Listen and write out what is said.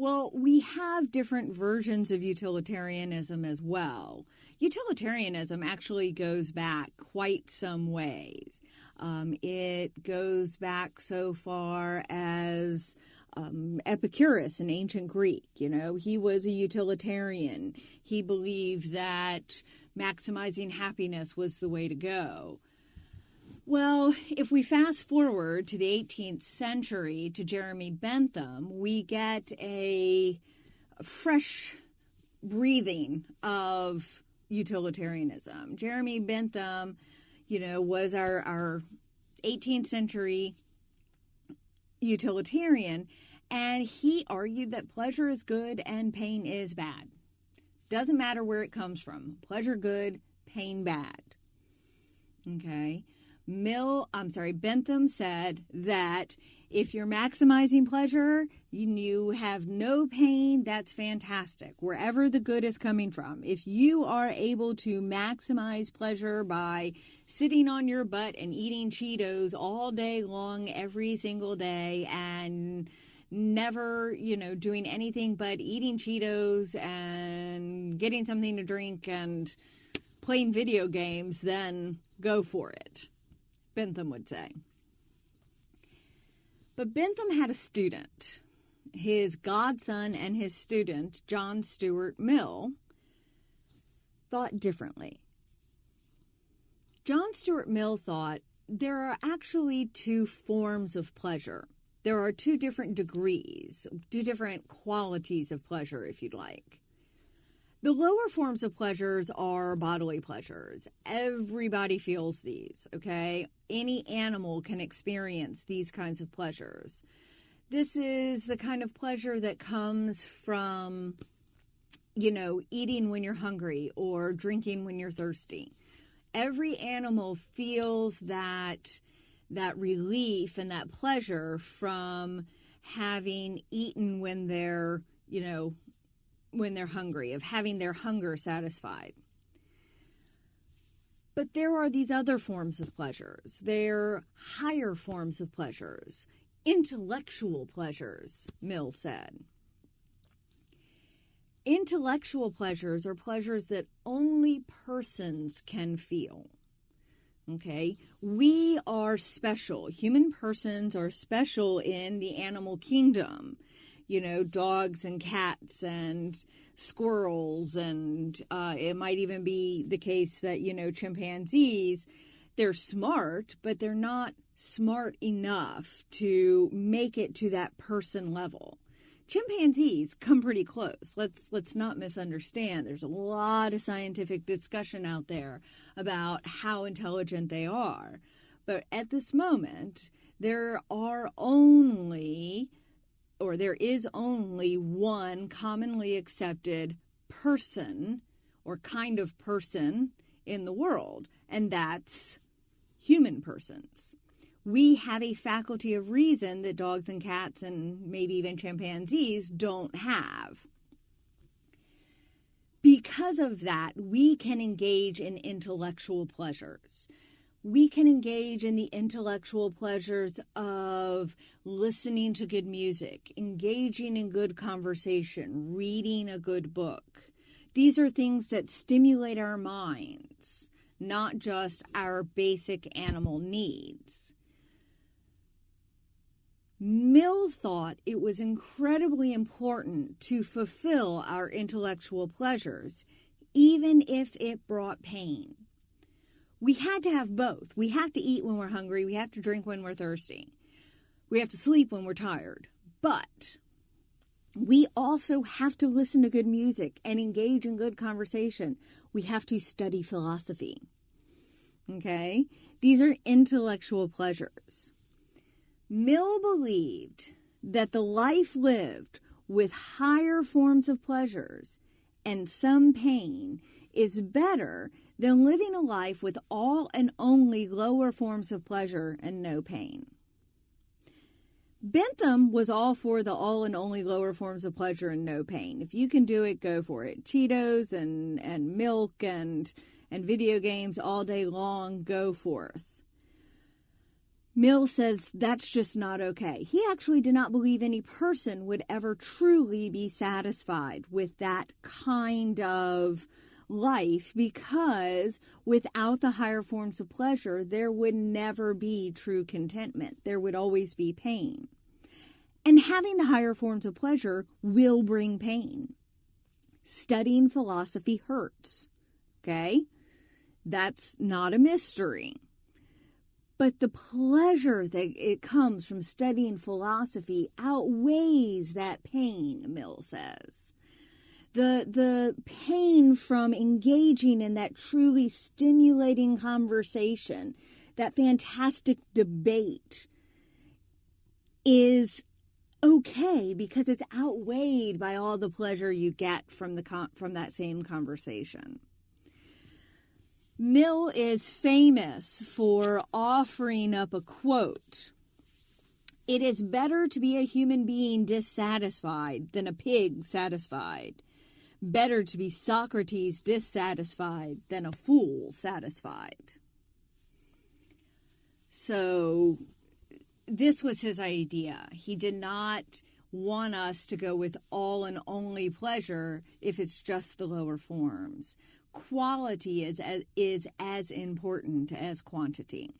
Well, we have different versions of utilitarianism as well. Utilitarianism actually goes back quite some ways. It goes back so far as Epicurus in ancient Greek. He was a utilitarian. He believed that maximizing happiness was the way to go. Well, if we fast forward to the 18th century to Jeremy Bentham, we get a fresh breathing of utilitarianism. Jeremy Bentham, was our 18th century utilitarian, and he argued that pleasure is good and pain is bad. Doesn't matter where it comes from. Pleasure good, pain bad. Okay. Bentham said that if you're maximizing pleasure, you have no pain, that's fantastic, wherever the good is coming from. If you are able to maximize pleasure by sitting on your butt and eating Cheetos all day long, every single day, and never, doing anything but eating Cheetos and getting something to drink and playing video games, then go for it, Bentham would say. But Bentham had a student. His godson and his student, John Stuart Mill, thought differently. John Stuart Mill thought there are actually two forms of pleasure. There are two different degrees, two different qualities of pleasure, if you'd like. The lower forms of pleasures are bodily pleasures. Everybody feels these, okay? Any animal can experience these kinds of pleasures. This is the kind of pleasure that comes from, eating when you're hungry or drinking when you're thirsty. Every animal feels that relief and that pleasure from having eaten when they're hungry, of having their hunger satisfied. But there are these other forms of pleasures. They're higher forms of pleasures, intellectual pleasures, Mill said. Intellectual pleasures are pleasures that only persons can feel. Okay? We are special. Human persons are special in the animal kingdom. Dogs and cats and squirrels, and it might even be the case that, chimpanzees, they're smart, but they're not smart enough to make it to that person level. Chimpanzees come pretty close. Let's not misunderstand. There's a lot of scientific discussion out there about how intelligent they are. But at this moment, there is only one commonly accepted person or kind of person in the world, and that's human persons. We have a faculty of reason that dogs and cats and maybe even chimpanzees don't have. Because of that, we can engage in intellectual pleasures. We can engage in the intellectual pleasures of listening to good music, engaging in good conversation, reading a good book. These are things that stimulate our minds, not just our basic animal needs. Mill thought it was incredibly important to fulfill our intellectual pleasures, even if it brought pain. We had to have both. We have to eat when we're hungry. We have to drink when we're thirsty. We have to sleep when we're tired. But we also have to listen to good music and engage in good conversation. We have to study philosophy. Okay? These are intellectual pleasures. Mill believed that the life lived with higher forms of pleasures and some pain is better than living a life with all and only lower forms of pleasure and no pain. Bentham was all for the all and only lower forms of pleasure and no pain. If you can do it, go for it. Cheetos and milk and video games all day long, go forth. Mill says that's just not okay. He actually did not believe any person would ever truly be satisfied with that kind of life, because without the higher forms of pleasure, there would never be true contentment. There would always be pain. And having the higher forms of pleasure will bring pain. Studying philosophy hurts. Okay? That's not a mystery. But the pleasure that it comes from studying philosophy outweighs that pain, Mill says. The pain from engaging in that truly stimulating conversation, that fantastic debate, is okay because it's outweighed by all the pleasure you get from that same conversation. Mill is famous for offering up a quote. "It is better to be a human being dissatisfied than a pig satisfied. Better to be Socrates dissatisfied than a fool satisfied." So this was his idea. He did not want us to go with all and only pleasure if it's just the lower forms. Quality is as important as quantity.